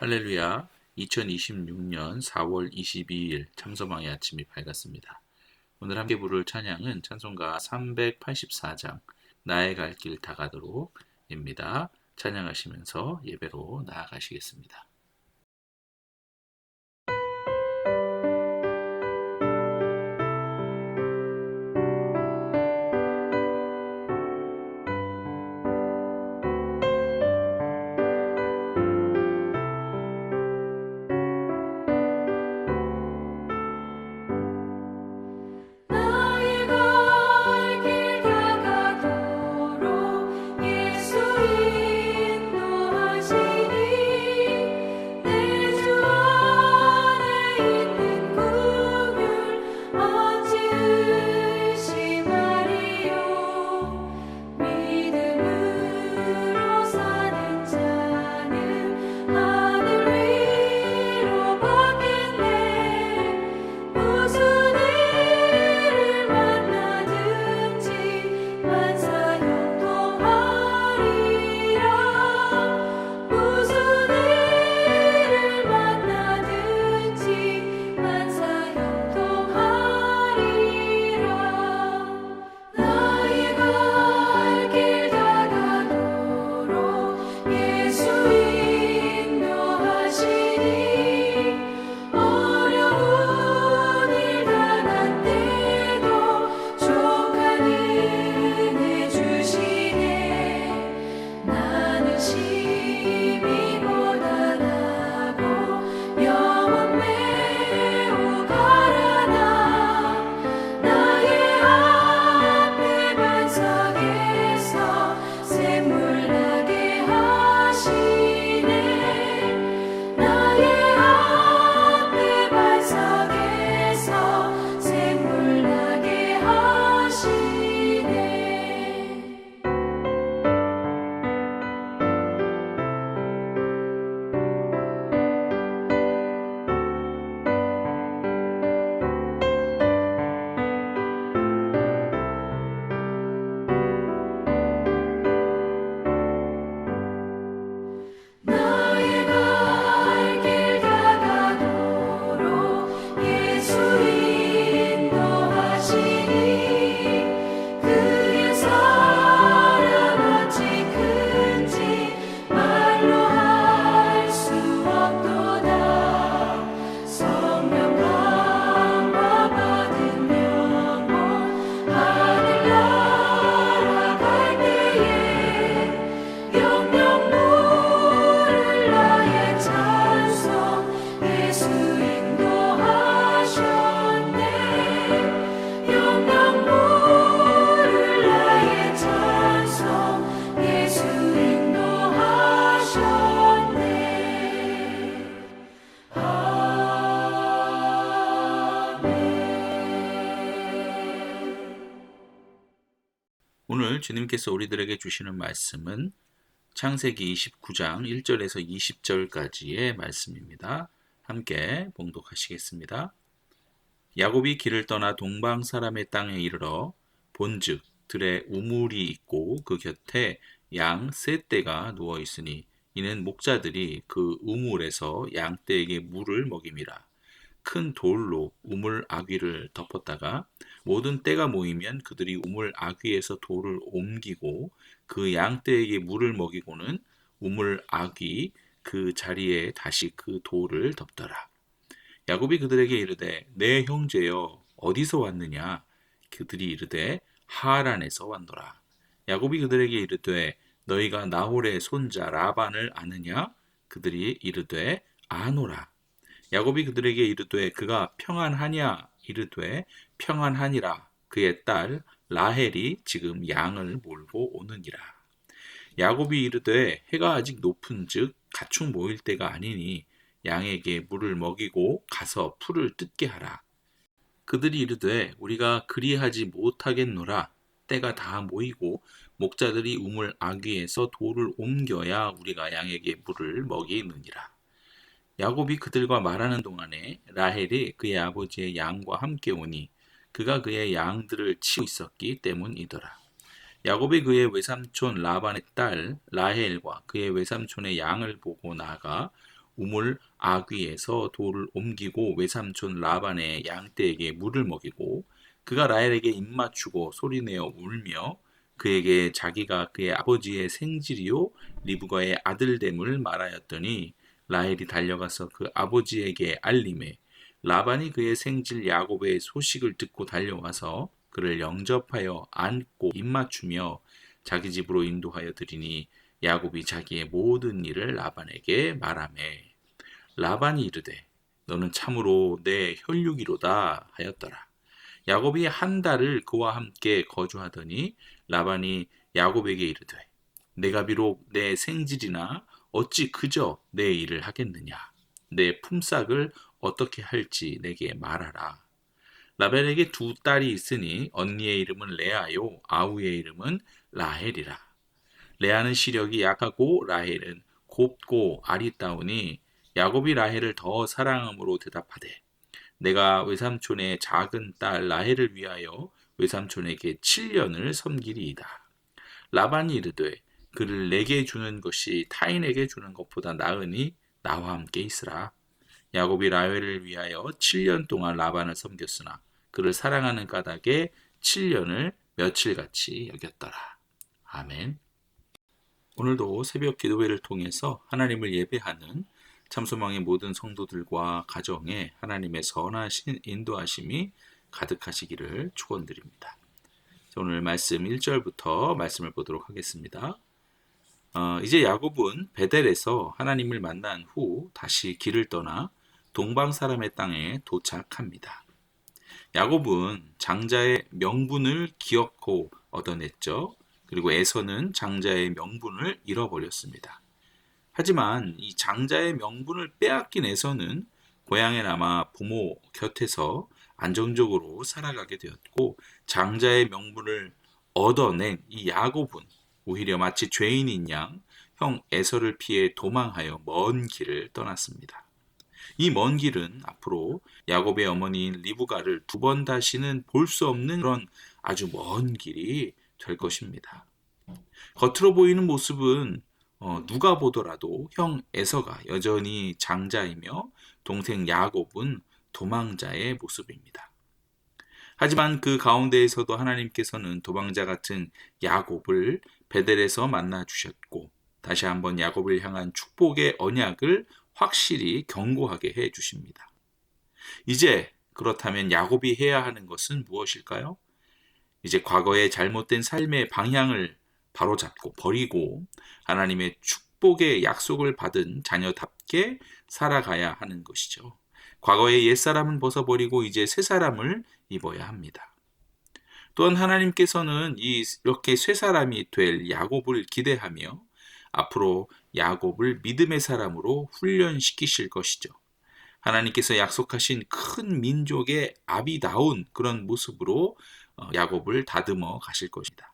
할렐루야. 2026년 4월 22일 참서방의 아침이 밝았습니다. 오늘 함께 부를 찬양은 찬송가 384장 나의 갈 길 다가도록입니다. 찬양하시면서 예배로 나아가시겠습니다. 오늘 주님께서 우리들에게 주시는 말씀은 창세기 29장 1절에서 20절까지의 말씀입니다. 함께 봉독하시겠습니다. 야곱이 길을 떠나 동방 사람의 땅에 이르러 본즉 들에 우물이 있고 그 곁에 양 세 떼가 누워 있으니 이는 목자들이 그 우물에서 양 떼에게 물을 먹임이라. 큰 돌로 우물 아귀를 덮었다가 모든 떼가 모이면 그들이 우물 아귀에서 돌을 옮기고 그 양떼에게 물을 먹이고는 우물 아귀 그 자리에 다시 그 돌을 덮더라. 야곱이 그들에게 이르되 내 형제여 어디서 왔느냐? 그들이 이르되 하란에서 왔노라. 야곱이 그들에게 이르되 너희가 나홀의 손자 라반을 아느냐? 그들이 이르되 아노라. 야곱이 그들에게 이르되 그가 평안하냐? 이르되 평안하니라. 그의 딸 라헬이 지금 양을 몰고 오느니라. 야곱이 이르되 해가 아직 높은즉 가축 모일 때가 아니니 양에게 물을 먹이고 가서 풀을 뜯게 하라. 그들이 이르되 우리가 그리하지 못하겠노라. 때가 다 모이고 목자들이 우물 아귀에서 돌을 옮겨야 우리가 양에게 물을 먹이느니라. 야곱이 그들과 말하는 동안에 라헬이 그의 아버지의 양과 함께 오니 그가 그의 양들을 치고 있었기 때문이더라. 야곱이 그의 외삼촌 라반의 딸 라헬과 그의 외삼촌의 양을 보고 나가 우물 아귀에서 돌을 옮기고 외삼촌 라반의 양떼에게 물을 먹이고 그가 라헬에게 입맞추고 소리내어 울며 그에게 자기가 그의 아버지의 생질이요 리브가의 아들됨을 말하였더니 라헬이 달려가서 그 아버지에게 알림해 라반이 그의 생질 야곱의 소식을 듣고 달려와서 그를 영접하여 안고 입맞추며 자기 집으로 인도하여 드리니 야곱이 자기의 모든 일을 라반에게 말하매 라반이 이르되 너는 참으로 내 혈육이로다 하였더라. 야곱이 한 달을 그와 함께 거주하더니 라반이 야곱에게 이르되 내가 비록 내 생질이나 어찌 그저 내 일을 하겠느냐. 내 품삯을 어떻게 할지 내게 말하라. 라반에게 두 딸이 있으니 언니의 이름은 레아요 아우의 이름은 라헬이라. 레아는 시력이 약하고 라헬은 곱고 아리따우니 야곱이 라헬을 더 사랑함으로 대답하되 내가 외삼촌의 작은 딸 라헬을 위하여 외삼촌에게 7년을 섬기리이다. 라반이 이르되 그를 내게 주는 것이 타인에게 주는 것보다 나으니 나와 함께 있으라. 야곱이 라헬을 위하여 7년 동안 라반을 섬겼으나 그를 사랑하는 까닭에 7년을 며칠같이 여겼더라. 아멘. 오늘도 새벽 기도회를 통해서 하나님을 예배하는 참소망의 모든 성도들과 가정에 하나님의 선하신 인도하심이 가득하시기를 축원드립니다. 오늘 말씀 1절부터 말씀을 보도록 하겠습니다. 이제 야곱은 베델에서 하나님을 만난 후 다시 길을 떠나 동방 사람의 땅에 도착합니다. 야곱은 장자의 명분을 기억하고 얻어냈죠. 그리고 에서는 장자의 명분을 잃어버렸습니다. 하지만 이 장자의 명분을 빼앗긴 에서는 고향에 남아 부모 곁에서 안정적으로 살아가게 되었고 장자의 명분을 얻어낸 이 야곱은 오히려 마치 죄인인 양 형 에서를 피해 도망하여 먼 길을 떠났습니다. 이 먼 길은 앞으로 야곱의 어머니인 리브가를 두 번 다시는 볼 수 없는 그런 아주 먼 길이 될 것입니다. 겉으로 보이는 모습은 누가 보더라도 형 에서가 여전히 장자이며 동생 야곱은 도망자의 모습입니다. 하지만 그 가운데에서도 하나님께서는 도망자 같은 야곱을 베델에서 만나 주셨고 다시 한번 야곱을 향한 축복의 언약을 확실히 경고하게 해 주십니다. 이제 그렇다면 야곱이 해야 하는 것은 무엇일까요? 이제 과거의 잘못된 삶의 방향을 바로잡고 버리고 하나님의 축복의 약속을 받은 자녀답게 살아가야 하는 것이죠. 과거의 옛사람은 벗어버리고 이제 새 사람을 입어야 합니다. 또한 하나님께서는 이렇게 새 사람이 될 야곱을 기대하며 앞으로 야곱을 믿음의 사람으로 훈련시키실 것이죠. 하나님께서 약속하신 큰 민족의 아비다운 그런 모습으로 야곱을 다듬어 가실 것이다.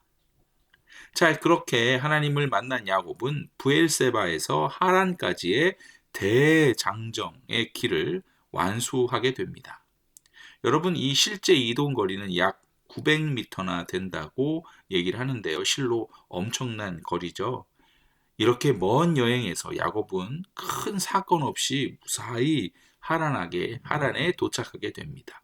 자, 그렇게 하나님을 만난 야곱은 브엘세바에서 하란까지의 대장정의 길을 완수하게 됩니다. 여러분, 이 실제 이동 거리는 약 900m나 된다고 얘기를 하는데요. 실로 엄청난 거리죠. 이렇게 먼 여행에서 야곱은 큰 사건 없이 무사히 하란에 도착하게 됩니다.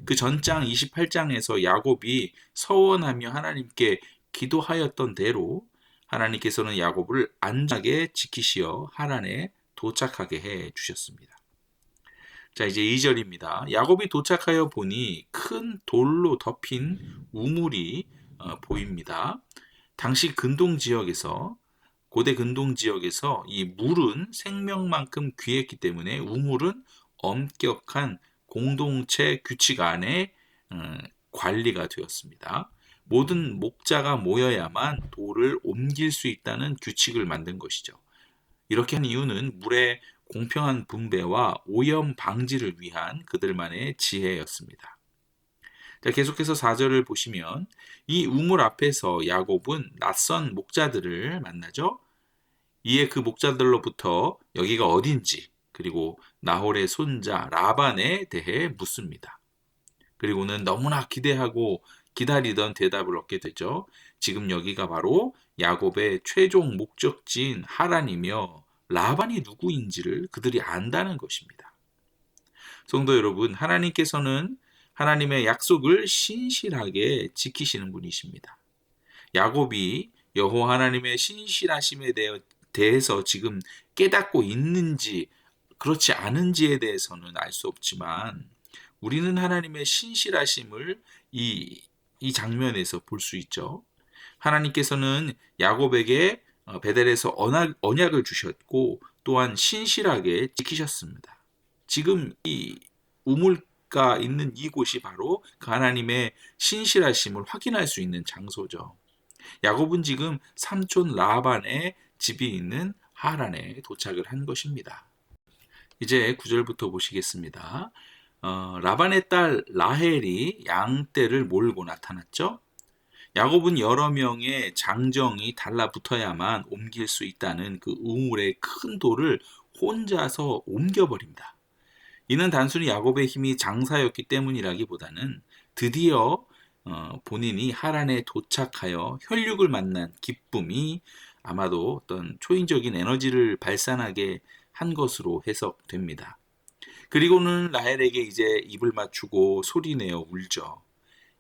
그 전장 28장에서 야곱이 서원하며 하나님께 기도하였던 대로 하나님께서는 야곱을 안전하게 지키시어 하란에 도착하게 해 주셨습니다. 자, 이제 2절입니다. 야곱이 도착하여 보니 큰 돌로 덮인 우물이 보입니다. 당시 고대 근동 지역에서 이 물은 생명만큼 귀했기 때문에 우물은 엄격한 공동체 규칙 안에 관리가 되었습니다. 모든 목자가 모여야만 돌을 옮길 수 있다는 규칙을 만든 것이죠. 이렇게 한 이유는 물의 공평한 분배와 오염 방지를 위한 그들만의 지혜였습니다. 자, 계속해서 4절을 보시면 이 우물 앞에서 야곱은 낯선 목자들을 만나죠. 이에 그 목자들로부터 여기가 어딘지 그리고 나홀의 손자 라반에 대해 묻습니다. 그리고는 너무나 기대하고 기다리던 대답을 얻게 되죠. 지금 여기가 바로 야곱의 최종 목적지인 하란이며 라반이 누구인지를 그들이 안다는 것입니다. 성도 여러분, 하나님께서는 하나님의 약속을 신실하게 지키시는 분이십니다. 야곱이 여호와 하나님의 신실하심에 대해서 지금 깨닫고 있는지 그렇지 않은지에 대해서는 알 수 없지만 우리는 하나님의 신실하심을 이 장면에서 볼 수 있죠. 하나님께서는 야곱에게 베델에서 언약을 주셨고 또한 신실하게 지키셨습니다. 지금 이 우물가 있는 이곳이 바로 그 하나님의 신실하심을 확인할 수 있는 장소죠. 야곱은 지금 삼촌 라반의 집이 있는 하란에 도착을 한 것입니다. 이제 9절부터 보시겠습니다. 라반의 딸 라헬이 양떼를 몰고 나타났죠. 야곱은 여러 명의 장정이 달라붙어야만 옮길 수 있다는 그 우물의 큰 돌을 혼자서 옮겨버립니다. 이는 단순히 야곱의 힘이 장사였기 때문이라기보다는 드디어 본인이 하란에 도착하여 혈육을 만난 기쁨이 아마도 어떤 초인적인 에너지를 발산하게 한 것으로 해석됩니다. 그리고는 라헬에게 이제 입을 맞추고 소리내어 울죠.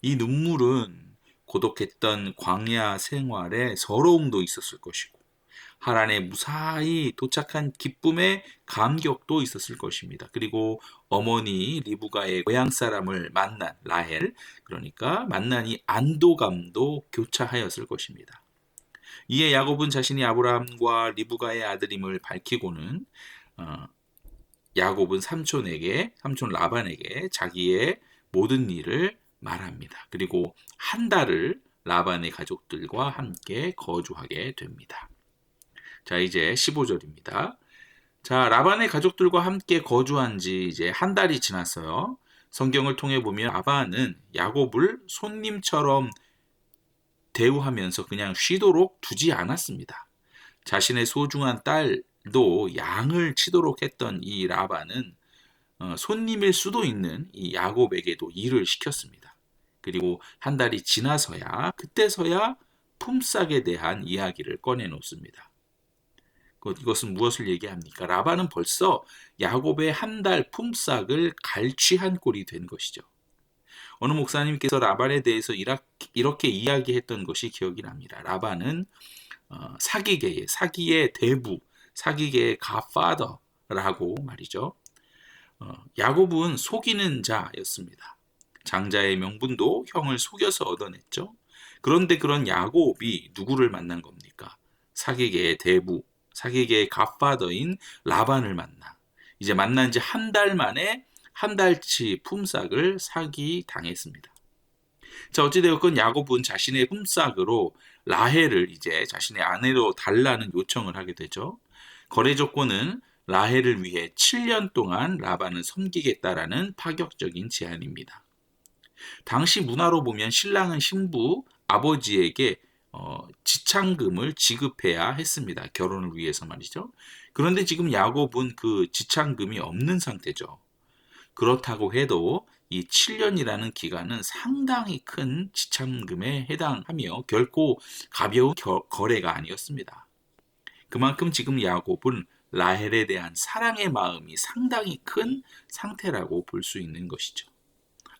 이 눈물은 고독했던 광야 생활에 서러움도 있었을 것이고 하란에 무사히 도착한 기쁨의 감격도 있었을 것입니다. 그리고 어머니 리브가의 고향 사람을 만난 라헬, 그러니까 만난 이 안도감도 교차하였을 것입니다. 이에 야곱은 자신이 아브라함과 리브가의 아들임을 밝히고는 야곱은 삼촌 라반에게 자기의 모든 일을 말합니다. 그리고 한 달을 라반의 가족들과 함께 거주하게 됩니다. 자, 이제 15절입니다. 자, 라반의 가족들과 함께 거주한 지 이제 한 달이 지났어요. 성경을 통해 보면 라반은 야곱을 손님처럼 대우하면서 그냥 쉬도록 두지 않았습니다. 자신의 소중한 딸도 양을 치도록 했던 이 라반은 손님일 수도 있는 이 야곱에게도 일을 시켰습니다. 그리고 한 달이 지나서야 그때서야 품삯에 대한 이야기를 꺼내 놓습니다. 이것은 무엇을 얘기합니까? 라반은 벌써 야곱의 한 달 품삯을 갈취한 꼴이 된 것이죠. 어느 목사님께서 라반에 대해서 이렇게 이야기했던 것이 기억이 납니다. 라반은 사기의 대부, 사기계의 갓파더라고 말이죠. 야곱은 속이는 자였습니다. 장자의 명분도 형을 속여서 얻어냈죠. 그런데 그런 야곱이 누구를 만난 겁니까? 사기계의 대부, 사기계의 갓파더인 라반을 이제 만난 지 한 달 만에 한 달치 품삯을 사기 당했습니다. 자, 어찌되었건 야곱은 자신의 품삯으로 라헬을 이제 자신의 아내로 달라는 요청을 하게 되죠. 거래 조건은 라헬을 위해 7년 동안 라반을 섬기겠다라는 파격적인 제안입니다. 당시 문화로 보면 신랑은 신부 아버지에게 지참금을 지급해야 했습니다. 결혼을 위해서 말이죠. 그런데 지금 야곱은 그 지참금이 없는 상태죠. 그렇다고 해도 이 7년이라는 기간은 상당히 큰 지참금에 해당하며 결코 가벼운 거래가 아니었습니다. 그만큼 지금 야곱은 라헬에 대한 사랑의 마음이 상당히 큰 상태라고 볼 수 있는 것이죠.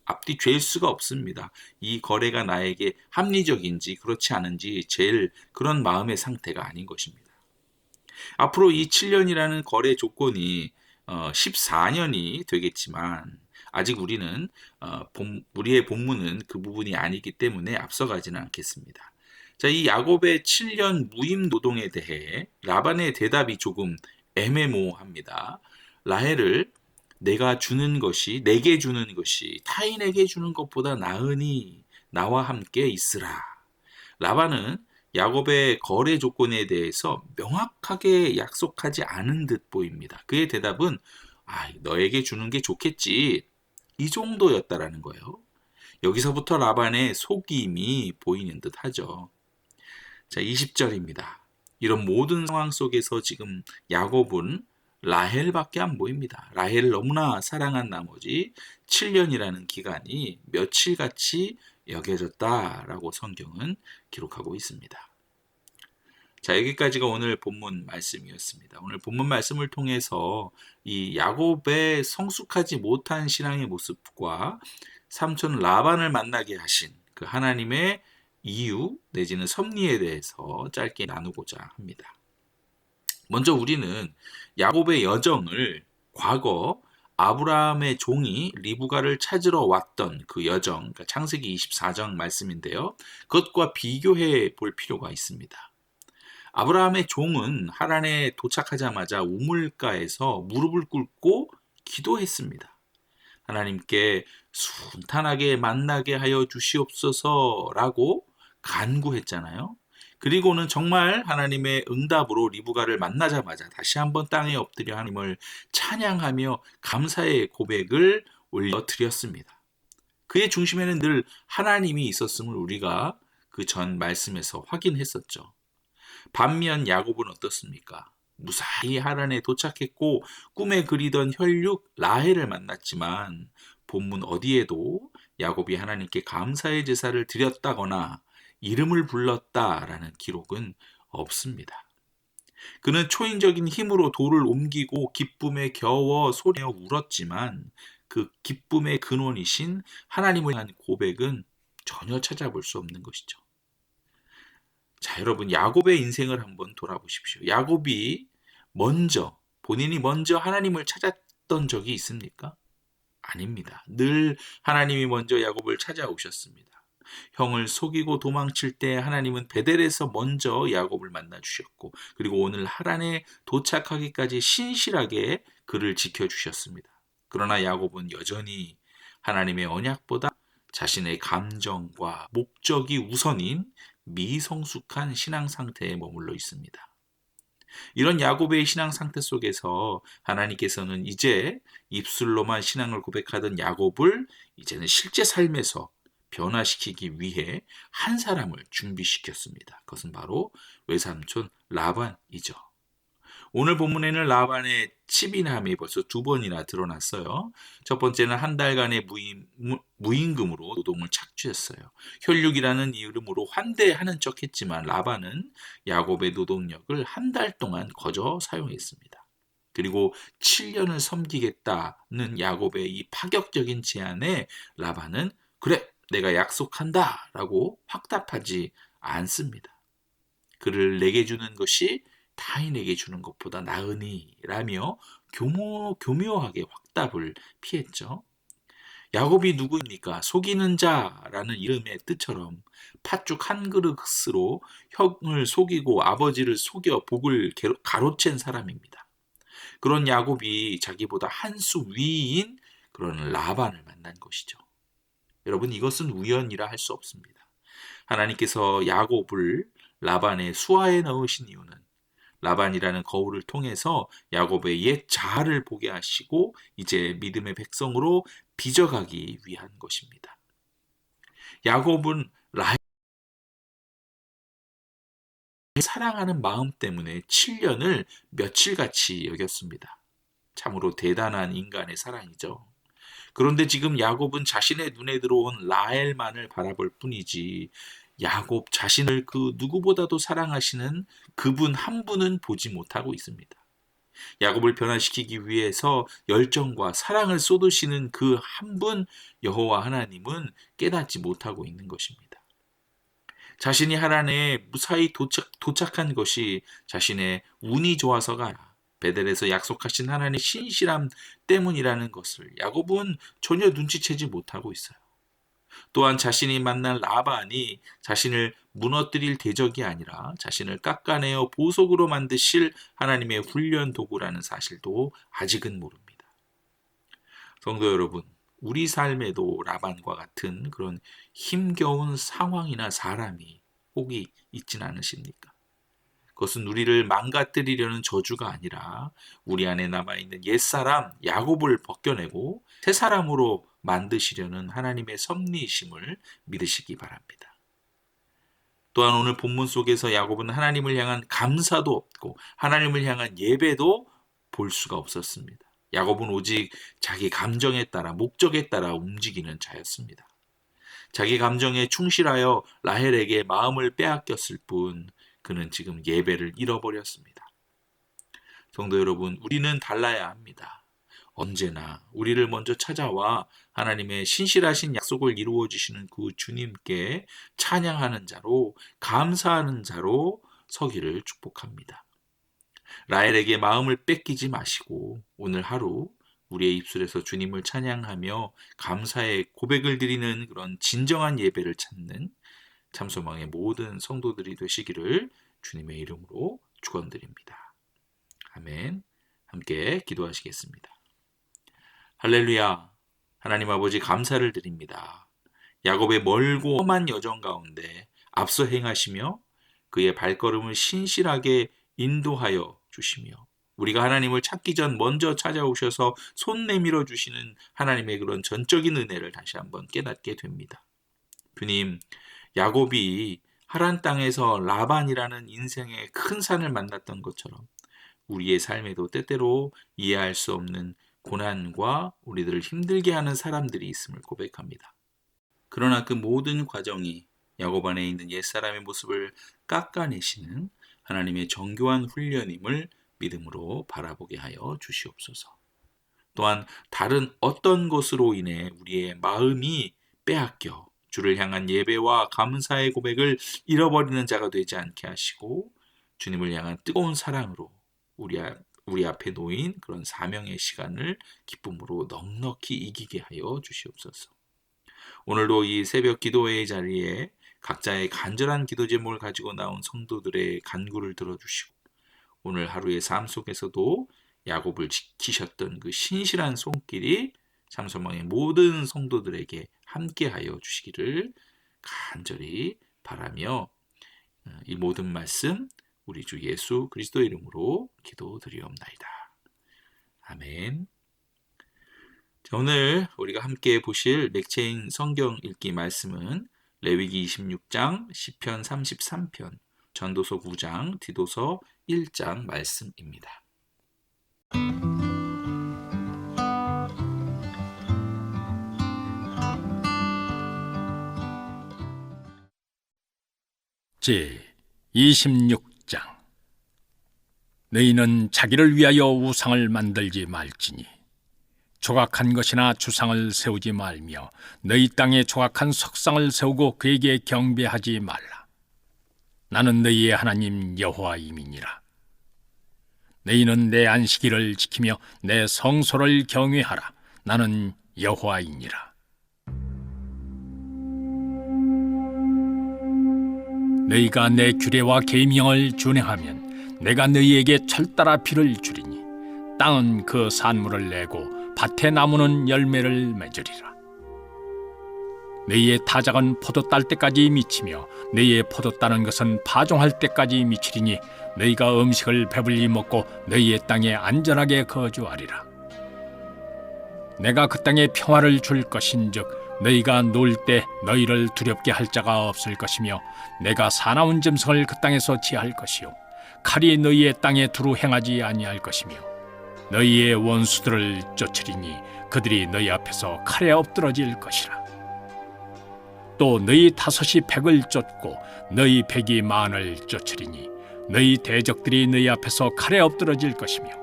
앞뒤 죄일 수가 없습니다. 이 거래가 나에게 합리적인지 그렇지 않은지 제일 그런 마음의 상태가 아닌 것입니다. 앞으로 이 7년이라는 거래 조건이 14년이 되겠지만 아직 우리의 본문은 그 부분이 아니기 때문에 앞서가지는 않겠습니다. 자, 이 야곱의 7년 무임 노동에 대해 라반의 대답이 조금 애매모호합니다. 라헬을 내게 주는 것이 타인에게 주는 것보다 나으니 나와 함께 있으라. 라반은 야곱의 거래 조건에 대해서 명확하게 약속하지 않은 듯 보입니다. 그의 대답은 너에게 주는 게 좋겠지, 이 정도였다라는 거예요. 여기서부터 라반의 속임이 보이는 듯 하죠. 자, 20절입니다. 이런 모든 상황 속에서 지금 야곱은 라헬밖에 안 보입니다. 라헬을 너무나 사랑한 나머지 7년이라는 기간이 며칠같이 여겨졌다라고 성경은 기록하고 있습니다. 자, 여기까지가 오늘 본문 말씀이었습니다. 오늘 본문 말씀을 통해서 이 야곱의 성숙하지 못한 신앙의 모습과 삼촌 라반을 만나게 하신 그 하나님의 이유 내지는 섭리에 대해서 짧게 나누고자 합니다. 먼저 우리는 야곱의 여정을 과거 아브라함의 종이 리브가를 찾으러 왔던 그 여정, 그러니까 창세기 24장 말씀인데요. 그것과 비교해 볼 필요가 있습니다. 아브라함의 종은 하란에 도착하자마자 우물가에서 무릎을 꿇고 기도했습니다. 하나님께 순탄하게 만나게 하여 주시옵소서라고 간구했잖아요. 그리고는 정말 하나님의 응답으로 리브가를 만나자마자 다시 한번 땅에 엎드려 하나님을 찬양하며 감사의 고백을 올려드렸습니다. 그의 중심에는 늘 하나님이 있었음을 우리가 그 전 말씀에서 확인했었죠. 반면 야곱은 어떻습니까? 무사히 하란에 도착했고 꿈에 그리던 혈육 라헬을 만났지만 본문 어디에도 야곱이 하나님께 감사의 제사를 드렸다거나 이름을 불렀다라는 기록은 없습니다. 그는 초인적인 힘으로 돌을 옮기고 기쁨에 겨워 소리내어 울었지만 그 기쁨의 근원이신 하나님을 향한 고백은 전혀 찾아볼 수 없는 것이죠. 자, 여러분, 야곱의 인생을 한번 돌아보십시오. 야곱이 본인이 먼저 하나님을 찾았던 적이 있습니까? 아닙니다. 늘 하나님이 먼저 야곱을 찾아오셨습니다. 형을 속이고 도망칠 때 하나님은 베델에서 먼저 야곱을 만나 주셨고, 그리고 오늘 하란에 도착하기까지 신실하게 그를 지켜주셨습니다. 그러나 야곱은 여전히 하나님의 언약보다 자신의 감정과 목적이 우선인 미성숙한 신앙 상태에 머물러 있습니다. 이런 야곱의 신앙 상태 속에서 하나님께서는 이제 입술로만 신앙을 고백하던 야곱을 이제는 실제 삶에서 변화시키기 위해 한 사람을 준비시켰습니다. 그것은 바로 외삼촌 라반이죠. 오늘 본문에는 라반의 치빈함이 벌써 2번이나 드러났어요. 첫 번째는 한 달간의 무임금으로 노동을 착취했어요. 혈육이라는 이름으로 환대하는 척했지만 라반은 야곱의 노동력을 한 달 동안 거저 사용했습니다. 그리고 7년을 섬기겠다는 야곱의 이 파격적인 제안에 라반은 그래, 내가 약속한다 라고 확답하지 않습니다. 그를 내게 주는 것이 타인에게 주는 것보다 나으니 라며 교묘하게 확답을 피했죠. 야곱이 누구입니까? 속이는 자라는 이름의 뜻처럼 팥죽 한 그릇으로 형을 속이고 아버지를 속여 복을 가로챈 사람입니다. 그런 야곱이 자기보다 한 수 위인 그런 라반을 만난 것이죠. 여러분, 이것은 우연이라 할 수 없습니다. 하나님께서 야곱을 라반의 수하에 넣으신 이유는 라반이라는 거울을 통해서 야곱의 옛 자아를 보게 하시고 이제 믿음의 백성으로 빚어가기 위한 것입니다. 야곱은 라헬을 사랑하는 마음 때문에 7년을 며칠같이 여겼습니다. 참으로 대단한 인간의 사랑이죠. 그런데 지금 야곱은 자신의 눈에 들어온 라헬만을 바라볼 뿐이지 야곱 자신을 그 누구보다도 사랑하시는 그분 한 분은 보지 못하고 있습니다. 야곱을 변화시키기 위해서 열정과 사랑을 쏟으시는 그 한 분 여호와 하나님은 깨닫지 못하고 있는 것입니다. 자신이 하란에 무사히 도착한 것이 자신의 운이 좋아서가 아니라 베델에서 약속하신 하나님의 신실함 때문이라는 것을 야곱은 전혀 눈치채지 못하고 있어요. 또한 자신이 만난 라반이 자신을 무너뜨릴 대적이 아니라 자신을 깎아내어 보석으로 만드실 하나님의 훈련 도구라는 사실도 아직은 모릅니다. 성도 여러분, 우리 삶에도 라반과 같은 그런 힘겨운 상황이나 사람이 혹이 있진 않으십니까? 그것은 우리를 망가뜨리려는 저주가 아니라 우리 안에 남아있는 옛사람 야곱을 벗겨내고 새 사람으로 만드시려는 하나님의 섭리이심을 믿으시기 바랍니다. 또한 오늘 본문 속에서 야곱은 하나님을 향한 감사도 없고 하나님을 향한 예배도 볼 수가 없었습니다. 야곱은 오직 자기 감정에 따라 목적에 따라 움직이는 자였습니다. 자기 감정에 충실하여 라헬에게 마음을 빼앗겼을 뿐 그는 지금 예배를 잃어버렸습니다. 성도 여러분, 우리는 달라야 합니다. 언제나 우리를 먼저 찾아와 하나님의 신실하신 약속을 이루어 주시는 그 주님께 찬양하는 자로, 감사하는 자로 서기를 축복합니다. 라헬에게 마음을 뺏기지 마시고 오늘 하루 우리의 입술에서 주님을 찬양하며 감사의 고백을 드리는 그런 진정한 예배를 찾는 참소망의 모든 성도들이 되시기를 주님의 이름으로 축원드립니다. 아멘. 함께 기도하시겠습니다. 할렐루야. 하나님 아버지 감사를 드립니다. 야곱의 멀고 험한 여정 가운데 앞서 행하시며 그의 발걸음을 신실하게 인도하여 주시며 우리가 하나님을 찾기 전 먼저 찾아오셔서 손 내밀어 주시는 하나님의 그런 전적인 은혜를 다시 한번 깨닫게 됩니다. 주님, 야곱이 하란 땅에서 라반이라는 인생의 큰 산을 만났던 것처럼 우리의 삶에도 때때로 이해할 수 없는 고난과 우리들을 힘들게 하는 사람들이 있음을 고백합니다. 그러나 그 모든 과정이 야곱 안에 있는 옛사람의 모습을 깎아내시는 하나님의 정교한 훈련임을 믿음으로 바라보게 하여 주시옵소서. 또한 다른 어떤 것으로 인해 우리의 마음이 빼앗겨 주를 향한 예배와 감사의 고백을 잃어버리는 자가 되지 않게 하시고 주님을 향한 뜨거운 사랑으로 우리 앞에 놓인 그런 사명의 시간을 기쁨으로 넉넉히 이기게 하여 주시옵소서. 오늘도 이 새벽 기도회의 자리에 각자의 간절한 기도 제목을 가지고 나온 성도들의 간구를 들어주시고 오늘 하루의 삶 속에서도 야곱을 지키셨던 그 신실한 손길이 참소망의 모든 성도들에게 함께하여 주시기를 간절히 바라며 이 모든 말씀 우리 주 예수 그리스도의 이름으로 기도드리옵나이다. 아멘. 자, 오늘 우리가 함께 보실 맥체인 성경 읽기 말씀은 레위기 26장, 시편 33편, 전도서 9장, 디도서 1장 말씀입니다. 제 26장. 너희는 자기를 위하여 우상을 만들지 말지니 조각한 것이나 주상을 세우지 말며 너희 땅에 조각한 석상을 세우고 그에게 경배하지 말라. 나는 너희의 하나님 여호와임이니라. 너희는 내 안식일을 지키며 내 성소를 경외하라. 나는 여호와이니라. 너희가 내 규례와 계명을 준행하면 내가 너희에게 철따라 비를 주리니 땅은 그 산물을 내고 밭의 나무는 열매를 맺으리라. 너희의 타작은 포도 딸 때까지 미치며 너희의 포도 따는 것은 파종할 때까지 미치리니 너희가 음식을 배불리 먹고 너희의 땅에 안전하게 거주하리라. 내가 그 땅에 평화를 줄 것인즉 너희가 놀 때 너희를 두렵게 할 자가 없을 것이며 내가 사나운 짐승을 그 땅에서 치할 것이요 칼이 너희의 땅에 두루 행하지 아니할 것이며 너희의 원수들을 쫓으리니 그들이 너희 앞에서 칼에 엎드러질 것이라. 또 너희 다섯이 백을 쫓고 너희 백이 만을 쫓으리니 너희 대적들이 너희 앞에서 칼에 엎드러질 것이며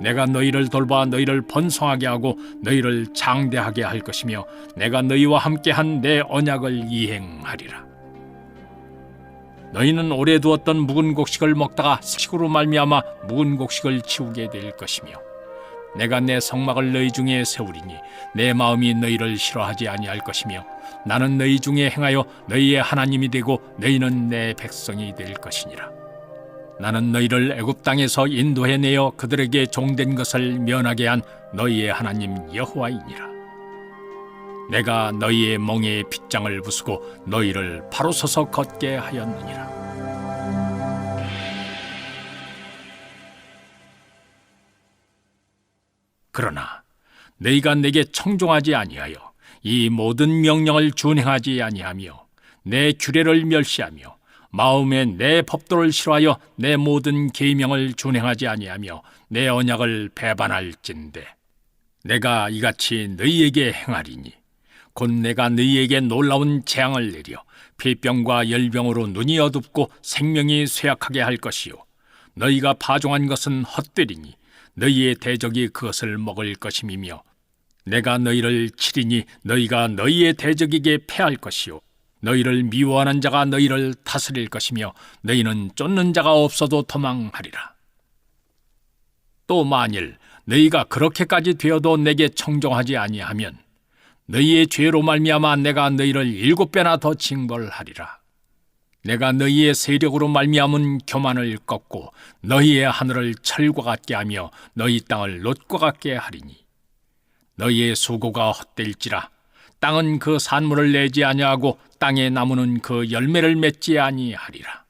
내가 너희를 돌봐 너희를 번성하게 하고 너희를 장대하게 할 것이며 내가 너희와 함께한 내 언약을 이행하리라. 너희는 오래 두었던 묵은 곡식을 먹다가 식으로 말미암아 묵은 곡식을 치우게 될 것이며 내가 내 성막을 너희 중에 세우리니 내 마음이 너희를 싫어하지 아니할 것이며 나는 너희 중에 행하여 너희의 하나님이 되고 너희는 내 백성이 될 것이니라. 나는 너희를 애굽 땅에서 인도해내어 그들에게 종된 것을 면하게 한 너희의 하나님 여호와이니라. 내가 너희의 멍에에 빗장을 부수고 너희를 바로 서서 걷게 하였느니라. 그러나 너희가 내게 청종하지 아니하여 이 모든 명령을 준행하지 아니하며 내 규례를 멸시하며 마음에 내 법도를 싫어하여 내 모든 계명을 준행하지 아니하며 내 언약을 배반할진대 내가 이같이 너희에게 행하리니 곧 내가 너희에게 놀라운 재앙을 내려 폐병과 열병으로 눈이 어둡고 생명이 쇠약하게 할 것이요 너희가 파종한 것은 헛되리니 너희의 대적이 그것을 먹을 것임이며 내가 너희를 치리니 너희가 너희의 대적에게 패할 것이요 너희를 미워하는 자가 너희를 다스릴 것이며 너희는 쫓는 자가 없어도 도망하리라. 또 만일 너희가 그렇게까지 되어도 내게 청종하지 아니하면 너희의 죄로 말미암아 내가 너희를 7배나 더 징벌하리라. 내가 너희의 세력으로 말미암은 교만을 꺾고 너희의 하늘을 철과 같게 하며 너희 땅을 놋과 같게 하리니 너희의 수고가 헛될지라 땅은 그 산물을 내지 아니하고 땅의 나무는 그 열매를 맺지 아니하리라.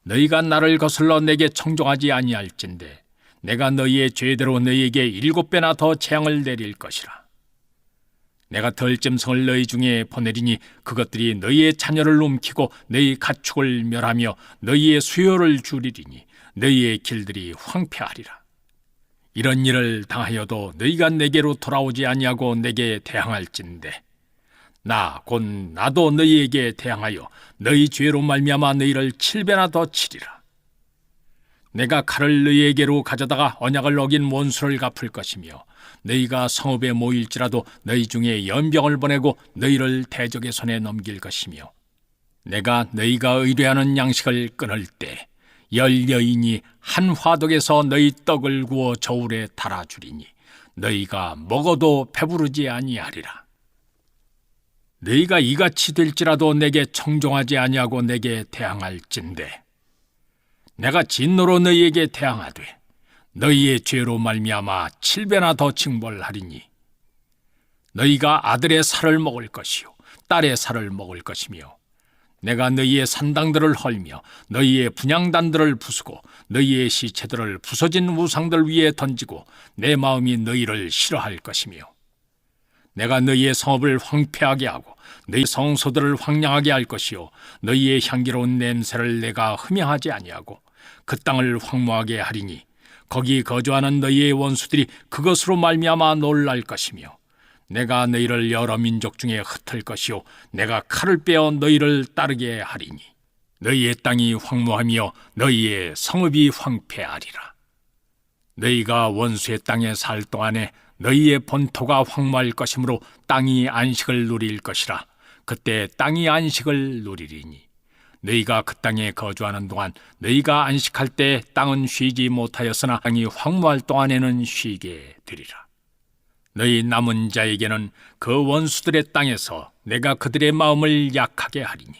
너희가 나를 거슬러 내게 청종하지 아니할진대 내가 너희의 죄대로 너희에게 7배나 더 재앙을 내릴 것이라. 내가 덜짐승을 너희 중에 보내리니 그것들이 너희의 자녀를 움키고 너희 가축을 멸하며 너희의 수요를 줄이리니 너희의 길들이 황폐하리라. 이런 일을 당하여도 너희가 내게로 돌아오지 아니하고 내게 대항할진대 나 곧 나도 너희에게 대항하여 너희 죄로 말미암아 너희를 7배나 더 치리라. 내가 칼을 너희에게로 가져다가 언약을 어긴 원수를 갚을 것이며 너희가 성읍에 모일지라도 너희 중에 연병을 보내고 너희를 대적의 손에 넘길 것이며 내가 너희가 의뢰하는 양식을 끊을 때 10여인이 한 화덕에서 너희 떡을 구워 저울에 달아주리니 너희가 먹어도 배부르지 아니하리라. 너희가 이같이 될지라도 내게 청종하지 아니하고 내게 대항할진대 내가 진노로 너희에게 대항하되 너희의 죄로 말미암아 7배나 더 징벌하리니 너희가 아들의 살을 먹을 것이요 딸의 살을 먹을 것이며 내가 너희의 산당들을 헐며 너희의 분향단들을 부수고 너희의 시체들을 부서진 우상들 위에 던지고 내 마음이 너희를 싫어할 것이며 내가 너희의 성읍을 황폐하게 하고 너희 성소들을 황량하게 할 것이요 너희의 향기로운 냄새를 내가 흠양하지 아니하고 그 땅을 황무하게 하리니 거기 거주하는 너희의 원수들이 그것으로 말미암아 놀랄 것이며 내가 너희를 여러 민족 중에 흩을 것이요 내가 칼을 빼어 너희를 따르게 하리니 너희의 땅이 황무하며 너희의 성읍이 황폐하리라. 너희가 원수의 땅에 살 동안에 너희의 본토가 황무할 것이므로 땅이 안식을 누릴 것이라. 그때 땅이 안식을 누리리니 너희가 그 땅에 거주하는 동안 너희가 안식할 때 땅은 쉬지 못하였으나 땅이 황무할 동안에는 쉬게 되리라. 너희 남은 자에게는 그 원수들의 땅에서 내가 그들의 마음을 약하게 하리니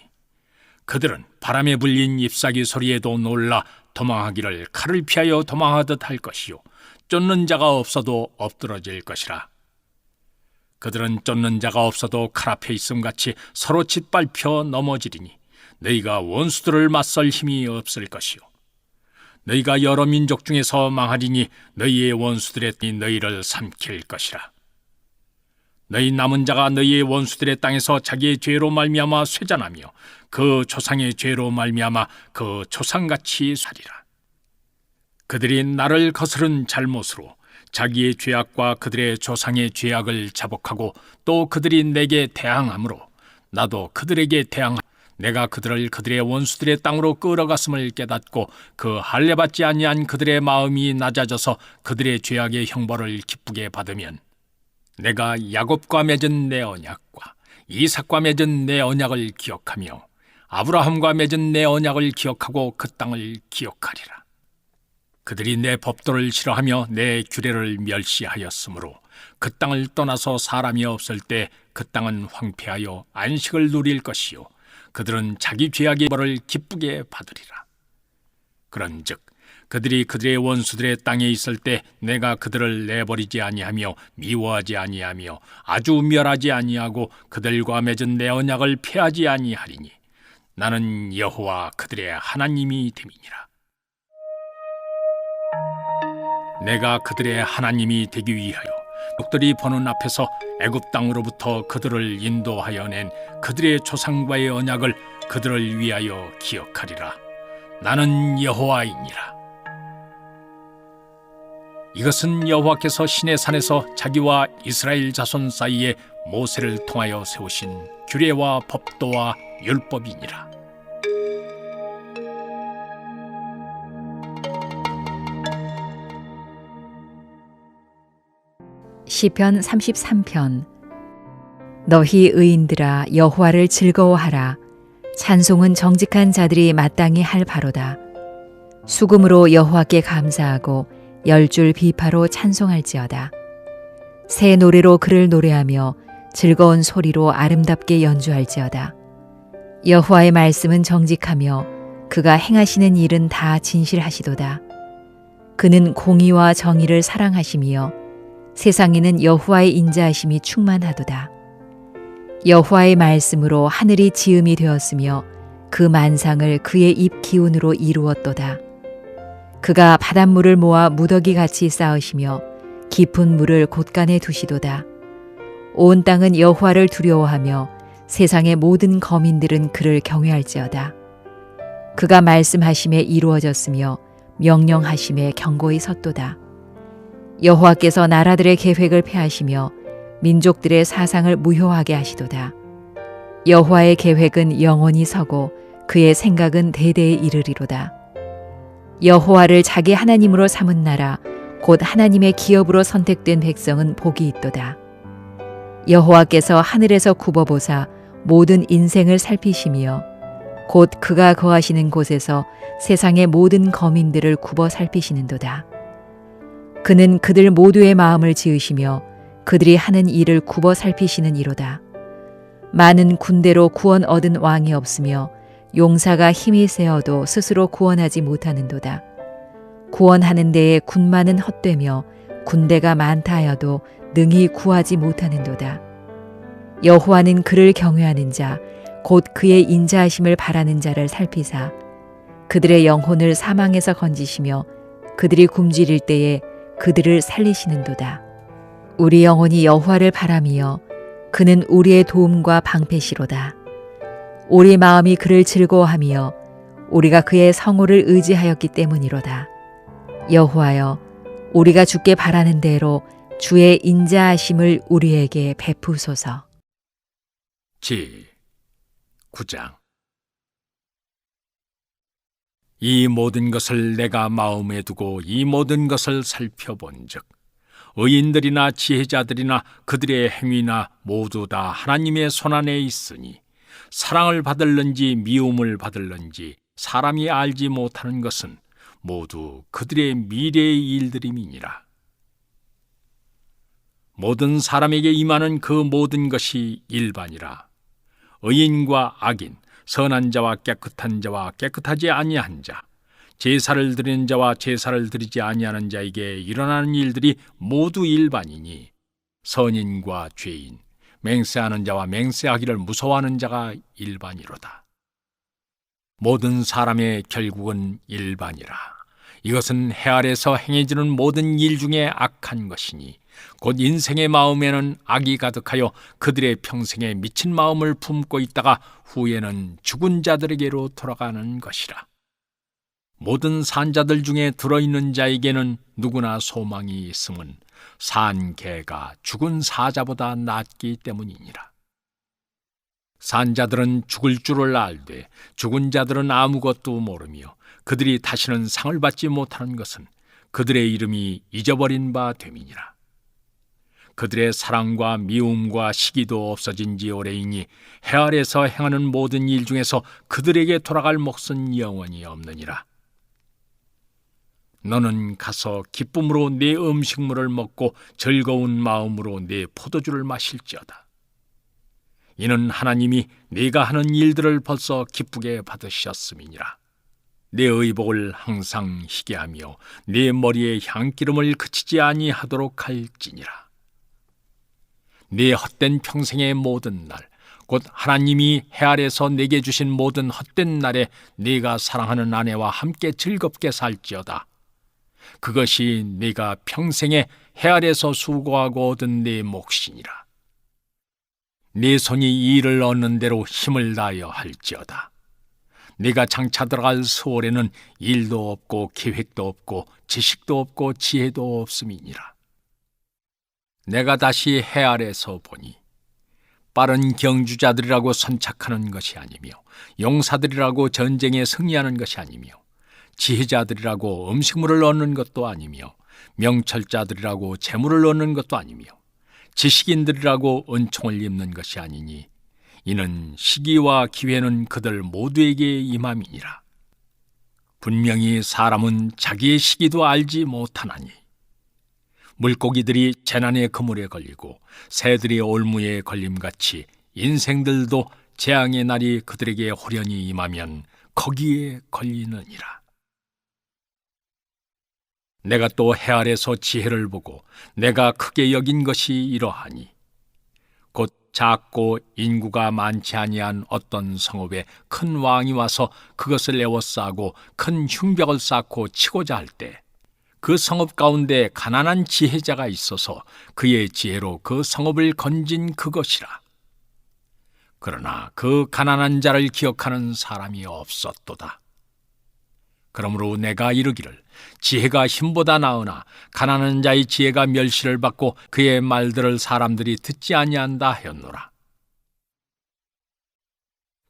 그들은 바람에 불린 잎사귀 소리에도 놀라 도망하기를 칼을 피하여 도망하듯 할 것이요 쫓는 자가 없어도 엎드러질 것이라. 그들은 쫓는 자가 없어도 칼 앞에 있음같이 서로 짓밟혀 넘어지리니 너희가 원수들을 맞설 힘이 없을 것이요 너희가 여러 민족 중에서 망하리니 너희의 원수들의 땅이 너희를 삼킬 것이라. 너희 남은 자가 너희의 원수들의 땅에서 자기의 죄로 말미암아 쇠잔하며 그 조상의 죄로 말미암아 그 조상같이 살리라. 그들이 나를 거스른 잘못으로 자기의 죄악과 그들의 조상의 죄악을 자복하고 또 그들이 내게 대항함으로 나도 그들에게 대항하며 내가 그들을 그들의 원수들의 땅으로 끌어갔음을 깨닫고 그 할례받지 아니한 그들의 마음이 낮아져서 그들의 죄악의 형벌을 기쁘게 받으면 내가 야곱과 맺은 내 언약과 이삭과 맺은 내 언약을 기억하며 아브라함과 맺은 내 언약을 기억하고 그 땅을 기억하리라. 그들이 내 법도를 싫어하며 내 규례를 멸시하였으므로 그 땅을 떠나서 사람이 없을 때 그 땅은 황폐하여 안식을 누릴 것이요 그들은 자기 죄악의 벌을 기쁘게 받으리라. 그런즉 그들이 그들의 원수들의 땅에 있을 때 내가 그들을 내버리지 아니하며 미워하지 아니하며 아주 멸하지 아니하고 그들과 맺은 내 언약을 폐하지 아니하리니 나는 여호와 그들의 하나님이 됨이니라. 내가 그들의 하나님이 되기 위하여 적들이 보는 앞에서 애굽 땅으로부터 그들을 인도하여 낸 그들의 조상과의 언약을 그들을 위하여 기억하리라. 나는 여호와이니라. 이것은 여호와께서 시내산에서 자기와 이스라엘 자손 사이에 모세를 통하여 세우신 규례와 법도와 율법이니라. 시편 33편. 너희 의인들아 여호와를 즐거워하라. 찬송은 정직한 자들이 마땅히 할 바로다. 수금으로 여호와께 감사하고 10줄 비파로 찬송할지어다. 새 노래로 그를 노래하며 즐거운 소리로 아름답게 연주할지어다. 여호와의 말씀은 정직하며 그가 행하시는 일은 다 진실하시도다. 그는 공의와 정의를 사랑하시며 세상에는 여호와의 인자하심이 충만하도다. 여호와의 말씀으로 하늘이 지음이 되었으며 그 만상을 그의 입 기운으로 이루었도다. 그가 바닷물을 모아 무더기같이 쌓으시며 깊은 물을 곳간에 두시도다. 온 땅은 여호와를 두려워하며 세상의 모든 거민들은 그를 경외할지어다. 그가 말씀하심에 이루어졌으며 명령하심에 견고히 섰도다. 여호와께서 나라들의 계획을 폐하시며 민족들의 사상을 무효하게 하시도다. 여호와의 계획은 영원히 서고 그의 생각은 대대에 이르리로다. 여호와를 자기 하나님으로 삼은 나라 곧 하나님의 기업으로 선택된 백성은 복이 있도다. 여호와께서 하늘에서 굽어보사 모든 인생을 살피시며 곧 그가 거하시는 곳에서 세상의 모든 거민들을 굽어 살피시는도다. 그는 그들 모두의 마음을 지으시며 그들이 하는 일을 굽어 살피시는 이로다. 많은 군대로 구원 얻은 왕이 없으며 용사가 힘이 세어도 스스로 구원하지 못하는도다. 구원하는 데에 군마는 헛되며 군대가 많다 하여도 능히 구하지 못하는도다. 여호와는 그를 경외하는 자, 곧 그의 인자하심을 바라는 자를 살피사 그들의 영혼을 사망에서 건지시며 그들이 굶주릴 때에 그들을 살리시는도다. 우리 영혼이 여호와를 바라며 그는 우리의 도움과 방패시로다. 우리 마음이 그를 즐거워하며 우리가 그의 성호를 의지하였기 때문이로다. 여호와여, 우리가 주께 바라는 대로 주의 인자하심을 우리에게 베푸소서. 제 9장. 이 모든 것을 내가 마음에 두고 이 모든 것을 살펴본즉 의인들이나 지혜자들이나 그들의 행위나 모두 다 하나님의 손안에 있으니 사랑을 받을는지 미움을 받을는지 사람이 알지 못하는 것은 모두 그들의 미래의 일들임이니라. 모든 사람에게 임하는 그 모든 것이 일반이라. 의인과 악인, 선한 자와 깨끗한 자와 깨끗하지 아니한 자, 제사를 드리는 자와 제사를 드리지 아니하는 자에게 일어나는 일들이 모두 일반이니 선인과 죄인, 맹세하는 자와 맹세하기를 무서워하는 자가 일반이로다. 모든 사람의 결국은 일반이라. 이것은 해 아래서 행해지는 모든 일 중에 악한 것이니 곧 인생의 마음에는 악이 가득하여 그들의 평생에 미친 마음을 품고 있다가 후에는 죽은 자들에게로 돌아가는 것이라. 모든 산자들 중에 들어있는 자에게는 누구나 소망이 있음은 산 개가 죽은 사자보다 낫기 때문이니라. 산자들은 죽을 줄을 알되 죽은 자들은 아무것도 모르며 그들이 다시는 상을 받지 못하는 것은 그들의 이름이 잊어버린 바 됨이니라. 그들의 사랑과 미움과 시기도 없어진 지 오래이니 해 아래서 행하는 모든 일 중에서 그들에게 돌아갈 몫은 영원히 없느니라. 너는 가서 기쁨으로 네 음식물을 먹고 즐거운 마음으로 네 포도주를 마실지어다. 이는 하나님이 네가 하는 일들을 벌써 기쁘게 받으셨음이니라. 내 의복을 항상 희게 하며 네 머리에 향기름을 그치지 아니하도록 할지니라. 네 헛된 평생의 모든 날, 곧 하나님이 해 아래서 내게 주신 모든 헛된 날에 네가 사랑하는 아내와 함께 즐겁게 살지어다. 그것이 네가 평생에 해 아래서 수고하고 얻은 네 몫이니라. 네 손이 이 일을 얻는 대로 힘을 다하여 할지어다. 네가 장차 들어갈 수월에는 일도 없고 계획도 없고 지식도 없고 지혜도 없음이니라. 내가 다시 해 아래서 보니 빠른 경주자들이라고 선착하는 것이 아니며 용사들이라고 전쟁에 승리하는 것이 아니며 지혜자들이라고 음식물을 얻는 것도 아니며 명철자들이라고 재물을 얻는 것도 아니며 지식인들이라고 은총을 입는 것이 아니니 이는 시기와 기회는 그들 모두에게 임함이니라. 분명히 사람은 자기의 시기도 알지 못하나니 물고기들이 재난의 그물에 걸리고 새들이 올무에 걸림같이 인생들도 재앙의 날이 그들에게 호련히 임하면 거기에 걸리느니라. 내가 또 해 아래서 지혜를 보고 내가 크게 여긴 것이 이러하니 곧 작고 인구가 많지 아니한 어떤 성읍에 큰 왕이 와서 그것을 에워싸고 큰 흉벽을 쌓고 치고자 할 때 그 성읍 가운데 가난한 지혜자가 있어서 그의 지혜로 그 성읍을 건진 그것이라. 그러나 그 가난한 자를 기억하는 사람이 없었도다. 그러므로 내가 이르기를 지혜가 힘보다 나으나 가난한 자의 지혜가 멸시를 받고 그의 말들을 사람들이 듣지 아니한다 하였노라.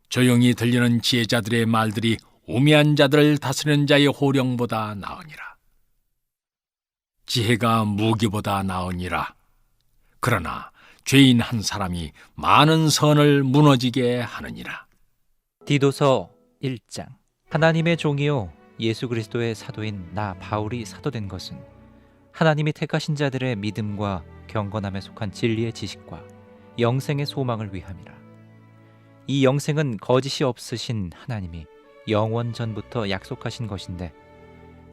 조용히 들리는 지혜자들의 말들이 우매한 자들을 다스리는 자의 호령보다 나으니라. 지혜가 무기보다 나으니라. 그러나 죄인 한 사람이 많은 선을 무너지게 하느니라. 디도서 1장. 하나님의 종이요 예수 그리스도의 사도인 나 바울이 사도된 것은 하나님이 택하신 자들의 믿음과 경건함에 속한 진리의 지식과 영생의 소망을 위함이라. 이 영생은 거짓이 없으신 하나님이 영원 전부터 약속하신 것인데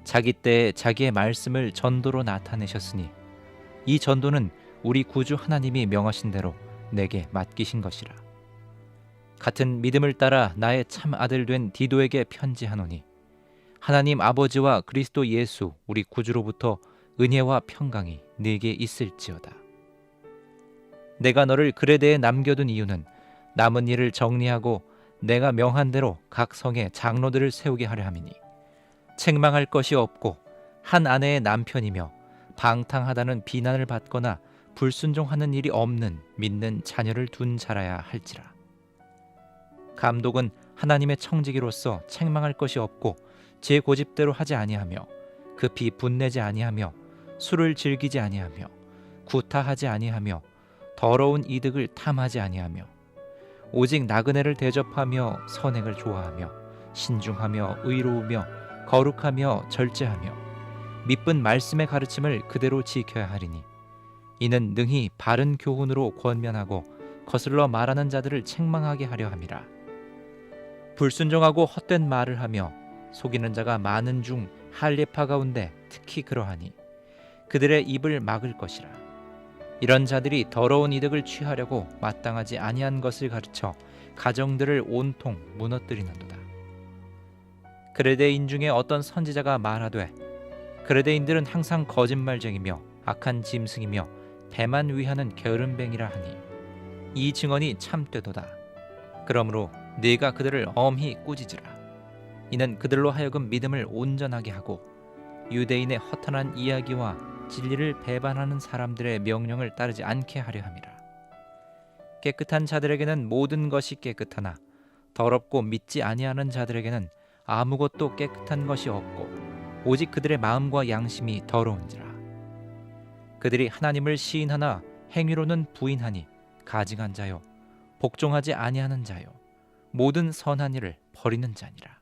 자기 때에 자기의 말씀을 전도로 나타내셨으니 이 전도는 우리 구주 하나님이 명하신 대로 내게 맡기신 것이라. 같은 믿음을 따라 나의 참 아들 된 디도에게 편지하노니 하나님 아버지와 그리스도 예수 우리 구주로부터 은혜와 평강이 네게 있을지어다. 내가 너를 그레데에 남겨둔 이유는 남은 일을 정리하고 내가 명한 대로 각 성에 장로들을 세우게 하려 함이니 책망할 것이 없고 한 아내의 남편이며 방탕하다는 비난을 받거나 불순종하는 일이 없는 믿는 자녀를 둔 자라야 할지라. 감독은 하나님의 청지기로서 책망할 것이 없고 제 고집대로 하지 아니하며 급히 분내지 아니하며 술을 즐기지 아니하며 구타하지 아니하며 더러운 이득을 탐하지 아니하며 오직 나그네를 대접하며 선행을 좋아하며 신중하며 의로우며 거룩하며 절제하며 미쁜 말씀의 가르침을 그대로 지켜야 하리니 이는 능히 바른 교훈으로 권면하고 거슬러 말하는 자들을 책망하게 하려 함이라. 불순종하고 헛된 말을 하며 속이는 자가 많은 중 할례파 가운데 특히 그러하니 그들의 입을 막을 것이라. 이런 자들이 더러운 이득을 취하려고 마땅하지 아니한 것을 가르쳐 가정들을 온통 무너뜨리는도다. 그레데인 중에 어떤 선지자가 말하되 그레데인들은 항상 거짓말쟁이며 악한 짐승이며 배만 위하는 게으름뱅이라 하니 이 증언이 참되도다. 그러므로 네가 그들을 엄히 꾸짖으라. 이는 그들로 하여금 믿음을 온전하게 하고 유대인의 허탄한 이야기와 진리를 배반하는 사람들의 명령을 따르지 않게 하려 함이라. 깨끗한 자들에게는 모든 것이 깨끗하나 더럽고 믿지 아니하는 자들에게는 아무것도 깨끗한 것이 없고 오직 그들의 마음과 양심이 더러운지라. 그들이 하나님을 시인하나 행위로는 부인하니 가증한 자요 복종하지 아니하는 자요 모든 선한 일을 버리는 자니라.